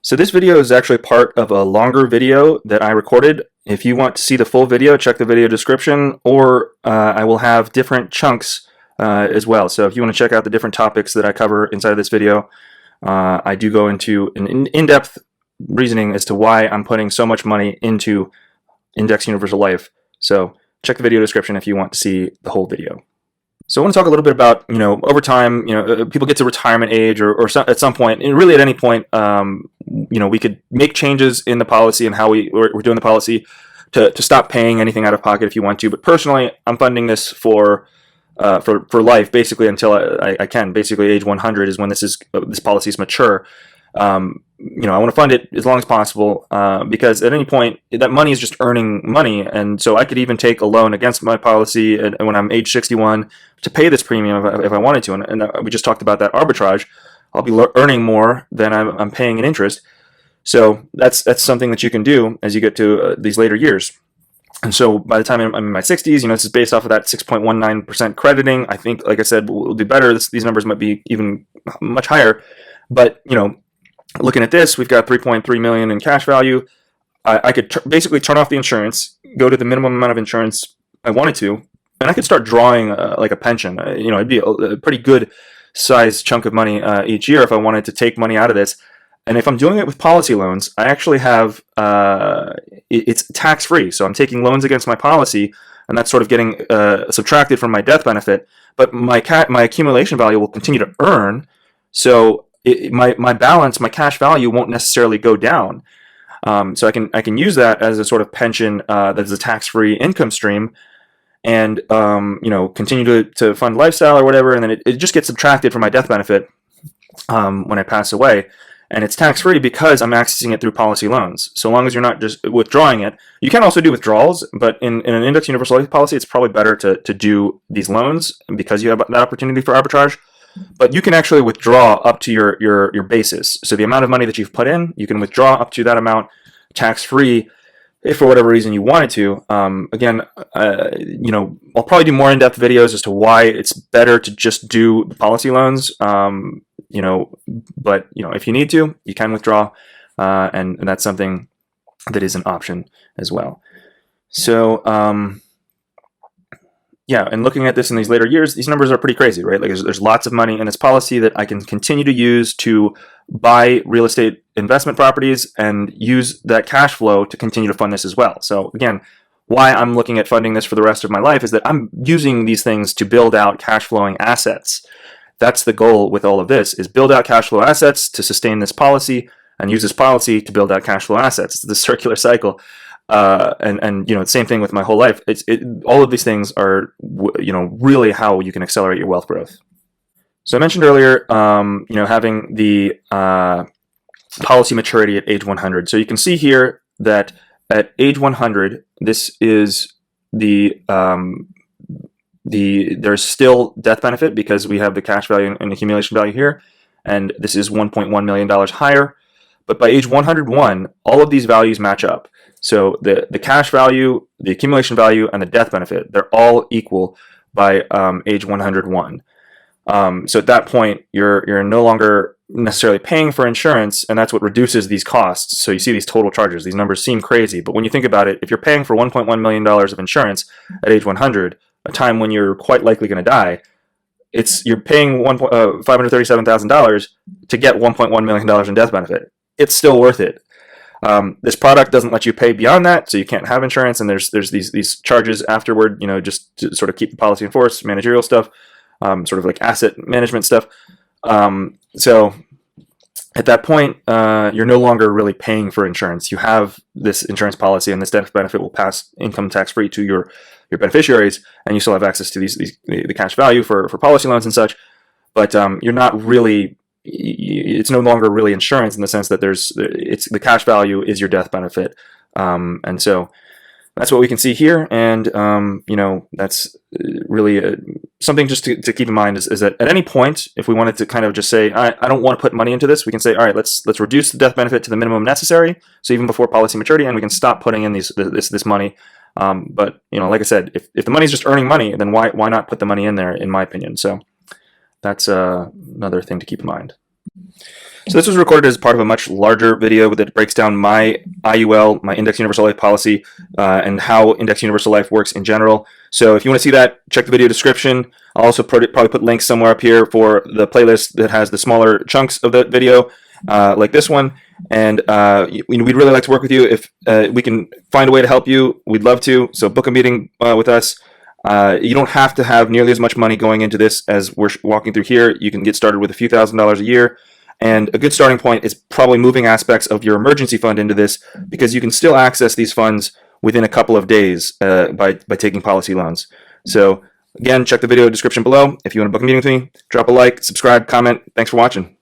So this video is actually part of a longer video that I recorded. If you want to see the full video, check the video description, or I will have different chunks as well. So if you want to check out the different topics that I cover inside of this video, I do go into an in-depth reasoning as to why I'm putting so much money into Index Universal Life. So check the video description if you want to see the whole video. So I want to talk a little bit about, over time, people get to retirement age or at some point, and really at any point, we could make changes in the policy and how we're doing the policy to stop paying anything out of pocket if you want to. But personally, I'm funding this for life, basically until I can. Basically, age 100 is when this policy is mature. I want to fund it as long as possible because at any point that money is just earning money, and so I could even take a loan against my policy and when I'm age 61 to pay this premium if I wanted to. And we just talked about that arbitrage. I'll be earning more than I'm paying in interest. So that's something that you can do as you get to these later years. And so by the time I'm in my 60s, this is based off of that 6.19% crediting. I think, like I said, we'll do better. These numbers might be even much higher, but looking at this, we've got 3.3 million in cash value. I could basically turn off the insurance, go to the minimum amount of insurance I wanted to, and I could start drawing like a pension. It'd be a pretty good size chunk of money each year if I wanted to take money out of this. And if I'm doing it with policy loans, I actually have it's tax-free. So I'm taking loans against my policy, and that's sort of getting subtracted from my death benefit. But my accumulation value will continue to earn. So my balance, my cash value won't necessarily go down. So I can use that as a sort of pension that is a tax-free income stream, and continue to fund lifestyle or whatever, and then it just gets subtracted from my death benefit when I pass away. And it's tax-free because I'm accessing it through policy loans. So long as you're not just withdrawing it. You can also do withdrawals, but in an Index Universal Life policy, it's probably better to do these loans because you have that opportunity for arbitrage. But you can actually withdraw up to your basis. So the amount of money that you've put in, you can withdraw up to that amount tax-free if for whatever reason you wanted to. Again, I'll probably do more in-depth videos as to why it's better to just do the policy loans. But if you need to, you can withdraw, and that's something that is an option as well. So, and looking at this in these later years, these numbers are pretty crazy, right? Like there's lots of money in this policy that I can continue to use to buy real estate investment properties and use that cash flow to continue to fund this as well. So again, why I'm looking at funding this for the rest of my life is that I'm using these things to build out cash flowing assets. That's the goal with all of this, is build out cash flow assets to sustain this policy and use this policy to build out cash flow assets. It's the circular cycle. And same thing with my whole life. All of these things are, really how you can accelerate your wealth growth. So I mentioned earlier, having the policy maturity at age 100. So you can see here that at age 100, this is there's still death benefit because we have the cash value and accumulation value here, and this is $1.1 million higher. But by age 101, all of these values match up. So the cash value, the accumulation value, and the death benefit, they're all equal by age 101. So at that point, you're no longer necessarily paying for insurance, and that's what reduces these costs. So you see these total charges. These numbers seem crazy, but when you think about it, if you're paying for $1.1 million of insurance at age 100, a time when you're quite likely going to die, you're paying $537,000 to get $1.1 million in death benefit. It's still worth it. This product doesn't let you pay beyond that, so you can't have insurance, and there's these charges afterward, just to sort of keep the policy in force, managerial stuff, sort of like asset management stuff. So at that point, you're no longer really paying for insurance. You have this insurance policy, and this death benefit will pass income tax-free to your beneficiaries, and you still have access to the cash value for policy loans and such. But you're not really. It's no longer really insurance in the sense that it's the cash value is your death benefit, and so that's what we can see here. And that's really something just to keep in mind is that at any point, if we wanted to kind of just say, I don't want to put money into this, we can say, all right, let's reduce the death benefit to the minimum necessary, so even before policy maturity, and we can stop putting in this money. But like I said, if the money's just earning money, then why not put the money in there, in my opinion. So that's another thing to keep in mind. So this was recorded as part of a much larger video that breaks down my IUL, my Index Universal Life policy, and how Index Universal Life works in general. So if you want to see that, check the video description. I'll also probably put links somewhere up here for the playlist that has the smaller chunks of the video, like this one. And we'd really like to work with you. If we can find a way to help you, we'd love to. So book a meeting with us. You don't have to have nearly as much money going into this as we're walking through here. You can get started with a few $1,000s a year. And a good starting point is probably moving aspects of your emergency fund into this, because you can still access these funds within a couple of days by taking policy loans. So again, check the video description below. If you want to book a meeting with me, drop a like, subscribe, comment. Thanks for watching.